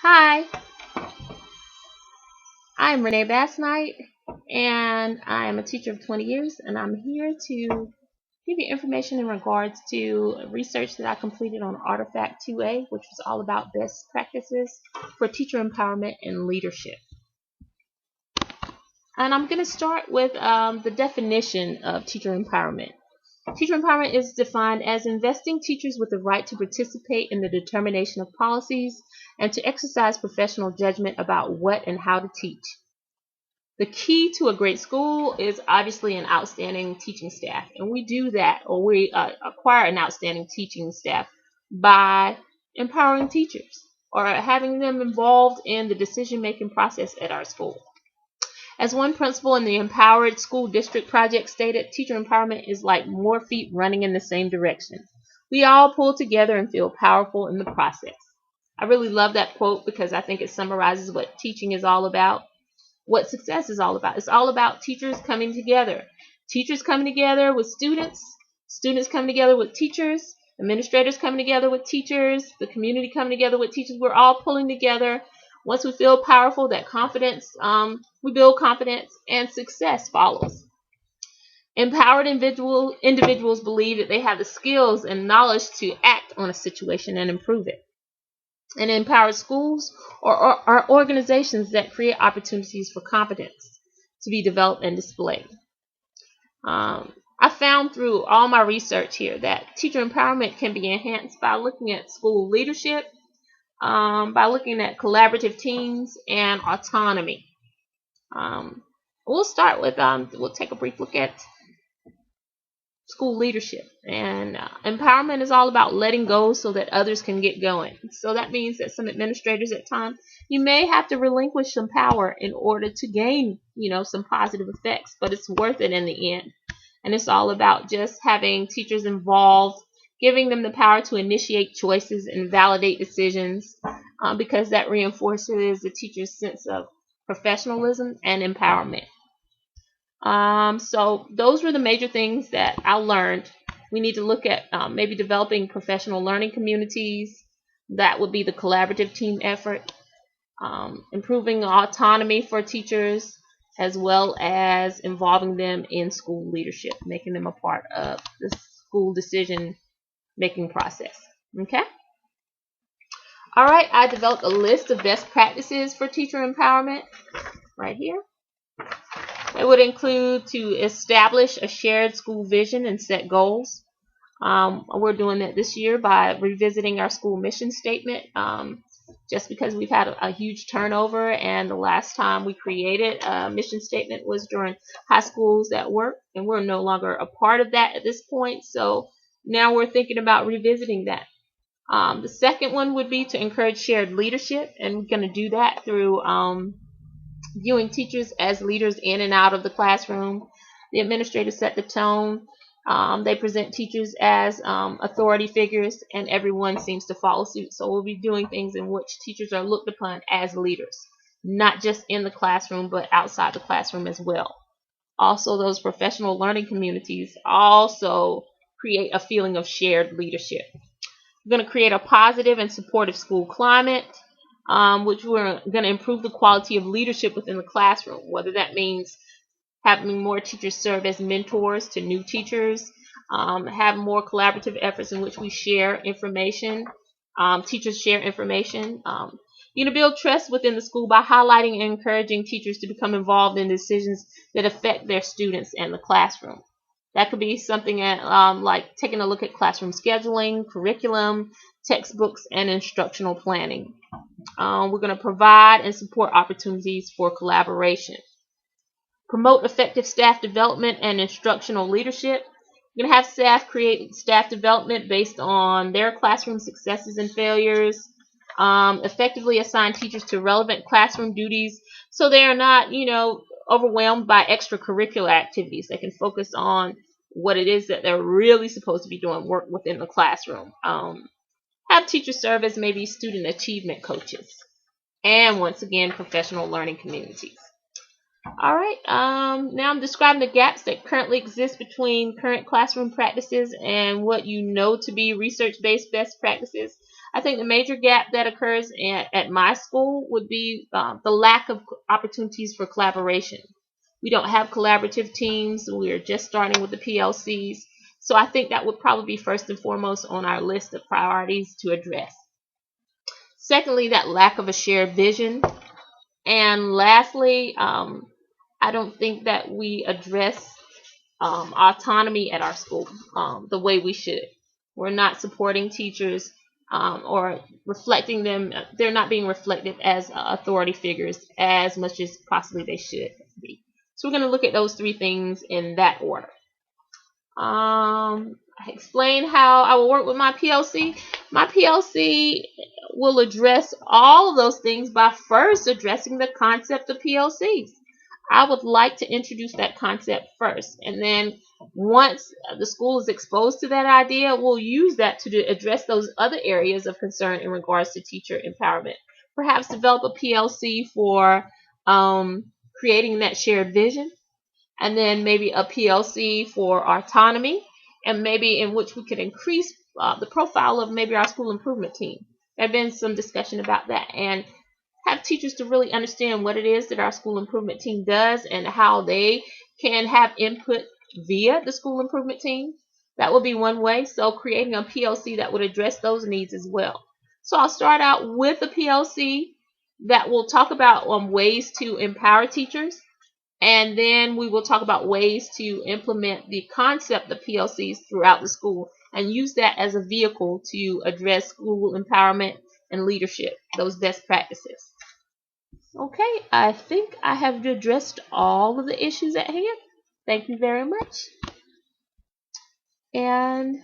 Hi, I'm Renee Bassnight, and I am a teacher of 20 years, and I'm here to give you information in regards to research that I completed on Artifact 2A, which was all about best practices for teacher empowerment and leadership. And I'm going to start with the definition of teacher empowerment. Teacher empowerment is defined as investing teachers with the right to participate in the determination of policies and to exercise professional judgment about what and how to teach. The key to a great school is obviously an outstanding teaching staff, and we do that, or we acquire an outstanding teaching staff by empowering teachers or having them involved in the decision-making process at our school. As one principal in the Empowered School District Project stated, teacher empowerment is like more feet running in the same direction. We all pull together and feel powerful in the process. I really love that quote because I think it summarizes what teaching is all about, what success is all about. It's all about teachers coming together. Teachers coming together with students, students coming together with teachers, administrators coming together with teachers, the community coming together with teachers. We're all pulling together. Once we feel powerful, that confidence, we build confidence and success follows. Empowered individuals believe that they have the skills and knowledge to act on a situation and improve it. And empowered schools are organizations that create opportunities for competence to be developed and displayed. I found through all my research here that teacher empowerment can be enhanced by looking at school leadership, by looking at collaborative teams and autonomy. We'll start with, we'll take a brief look at school leadership. And empowerment is all about letting go so that others can get going. So that means that some administrators at times, you may have to relinquish some power in order to gain, some positive effects, but it's worth it in the end. And it's all about just having teachers involved, giving them the power to initiate choices and validate decisions, because that reinforces the teacher's sense of professionalism and empowerment. So those were the major things that I learned. We need to look at maybe developing professional learning communities. That would be the collaborative team effort. Improving autonomy for teachers, as well as involving them in school leadership, making them a part of the school decision making process. Okay? All right, I developed a list of best practices for teacher empowerment right here. It would include to establish a shared school vision and set goals. We're doing that this year by revisiting our school mission statement, just because we've had a huge turnover, and the last time we created a mission statement was during high schools at work, and we're no longer a part of that at this point. So now we're thinking about revisiting that. The second one would be to encourage shared leadership, and we're going to do that through viewing teachers as leaders in and out of the classroom. The administrators set the tone. They present teachers as authority figures, and everyone seems to follow suit. So we'll be doing things in which teachers are looked upon as leaders, not just in the classroom, but outside the classroom as well. Also, those professional learning communities also create a feeling of shared leadership. We're going to create a positive and supportive school climate, which we're going to improve the quality of leadership within the classroom, whether that means having more teachers serve as mentors to new teachers, have more collaborative efforts in which we share information, teachers share information. Build trust within the school by highlighting and encouraging teachers to become involved in decisions that affect their students and the classroom. That could be something like taking a look at classroom scheduling, curriculum, textbooks, and instructional planning. We're going to provide and support opportunities for collaboration. Promote effective staff development and instructional leadership. We're going to have staff create staff development based on their classroom successes and failures. Effectively assign teachers to relevant classroom duties so they are not, overwhelmed by extracurricular activities. They can focus on what it is that they're really supposed to be doing, work within the classroom. Have teachers serve as maybe student achievement coaches. And once again, professional learning communities. All right, now I'm describing the gaps that currently exist between current classroom practices and what you know to be research-based best practices. I think the major gap that occurs at my school would be the lack of opportunities for collaboration. We don't have collaborative teams. We're just starting with the PLCs. So I think that would probably be first and foremost on our list of priorities to address. Secondly, that lack of a shared vision. And lastly, I don't think that we address autonomy at our school the way we should. We're not supporting teachers or reflecting them. They're not being reflected as authority figures as much as possibly they should be. So we're going to look at those three things in that order. Explain how I will work with my PLC. My PLC will address all of those things by first addressing the concept of PLCs. I would like to introduce that concept first, and then once the school is exposed to that idea, we'll use that to address those other areas of concern in regards to teacher empowerment. Perhaps develop a PLC for creating that shared vision, and then maybe a PLC for autonomy, and maybe in which we could increase the profile of maybe our school improvement team. There have been some discussion about that, and have teachers to really understand what it is that our school improvement team does and how they can have input via the school improvement team. That would be one way. So creating a PLC that would address those needs as well. So I'll start out with a PLC that will talk about ways to empower teachers. And then we will talk about ways to implement the concept of PLCs throughout the school and use that as a vehicle to address school empowerment and leadership, those best practices. Okay, I think I have addressed all of the issues at hand. Thank you very much. And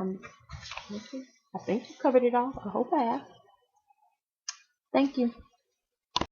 I think I covered it all. I hope I have. Thank you.